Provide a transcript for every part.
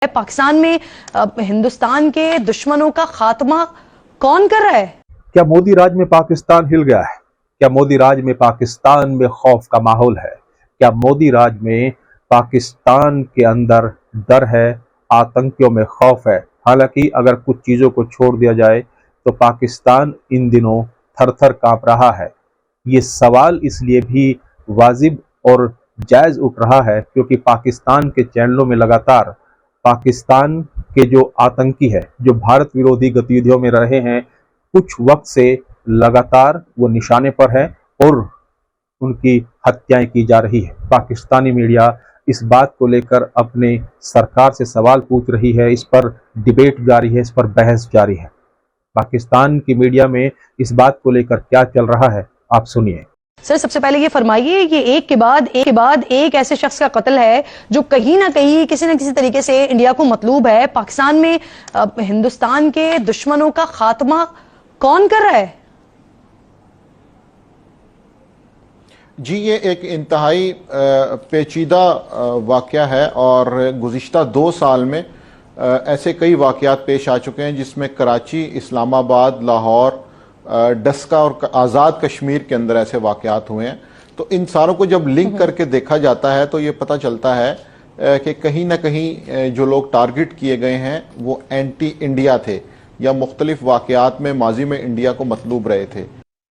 पाकिस्तान में हिंदुस्तान के दुश्मनों का खात्मा कौन कर रहा है? क्या मोदी राज में पाकिस्तान हिल गया है? क्या मोदी राज में पाकिस्तान में खौफ का माहौल है? क्या मोदी राज में पाकिस्तान के अंदर डर है, आतंकियों में खौफ है? हालांकि अगर कुछ चीजों को छोड़ दिया जाए तो पाकिस्तान इन दिनों थर थर कांप रहा है। ये सवाल इसलिए भी वाजिब और जायज उठ रहा है क्योंकि पाकिस्तान के चैनलों में लगातार पाकिस्तान के जो आतंकी है, जो भारत विरोधी गतिविधियों में रहे हैं, कुछ वक्त से लगातार वो निशाने पर है और उनकी हत्याएं की जा रही है। पाकिस्तानी मीडिया इस बात को लेकर अपने सरकार से सवाल पूछ रही है, इस पर डिबेट जारी है, इस पर बहस जारी है। पाकिस्तान की मीडिया में इस बात को लेकर क्या चल रहा है, आप सुनिए। सर, सबसे पहले ये फरमाइए, ये एक के बाद एक ऐसे शख्स का कत्ल है जो कहीं ना कहीं किसी न किसी तरीके से इंडिया को मतलूब है। पाकिस्तान में हिंदुस्तान के दुश्मनों का खात्मा कौन कर रहा है? जी, ये एक इंतहाई पेचीदा वाक़या है और गुज़िश्ता 2 साल में ऐसे कई वाक़यात पेश आ चुके हैं जिसमें कराची, इस्लामाबाद, लाहौर, डस्का और आज़ाद कश्मीर के अंदर ऐसे वाक़यात हुए हैं। तो इन सारों को जब लिंक करके देखा जाता है तो ये पता चलता है कि कहीं ना कहीं जो लोग टारगेट किए गए हैं वो एंटी इंडिया थे या मुख्तलिफ वाक़यात में माजी में इंडिया को मतलूब रहे थे।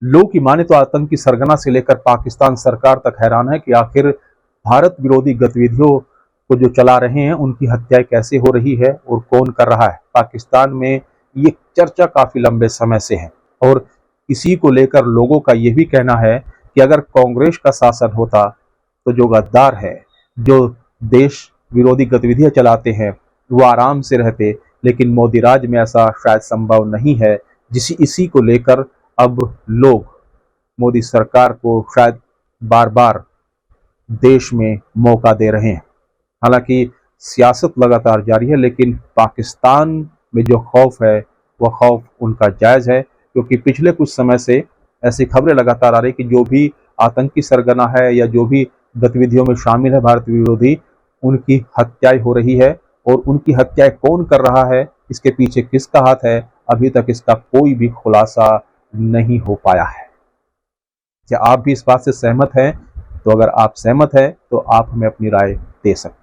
लोग की माने तो आतंकी सरगना से लेकर पाकिस्तान सरकार तक हैरान है कि आखिर भारत विरोधी गतिविधियों को जो चला रहे हैं उनकी हत्याएं कैसे हो रही है और कौन कर रहा है। पाकिस्तान में ये चर्चा काफी लंबे समय से है और इसी को लेकर लोगों का यह भी कहना है कि अगर कांग्रेस का शासन होता तो जो गद्दार है, जो देश विरोधी गतिविधियां चलाते हैं, वो आराम से रहते, लेकिन मोदी राज में ऐसा शायद संभव नहीं है। इसी को लेकर अब लोग मोदी सरकार को शायद बार बार देश में मौका दे रहे हैं। हालांकि सियासत लगातार जारी है, लेकिन पाकिस्तान में जो खौफ है वह खौफ उनका जायज़ है क्योंकि पिछले कुछ समय से ऐसी खबरें लगातार आ रही कि जो भी आतंकी सरगना है या जो भी गतिविधियों में शामिल है भारत विरोधी, उनकी हत्याएं हो रही है और उनकी हत्याएं कौन कर रहा है, इसके पीछे किसका हाथ है, अभी तक इसका कोई भी खुलासा नहीं हो पाया है। क्या आप भी इस बात से सहमत हैं? तो अगर आप सहमत हैं तो आप हमें अपनी राय दे सकते हैं।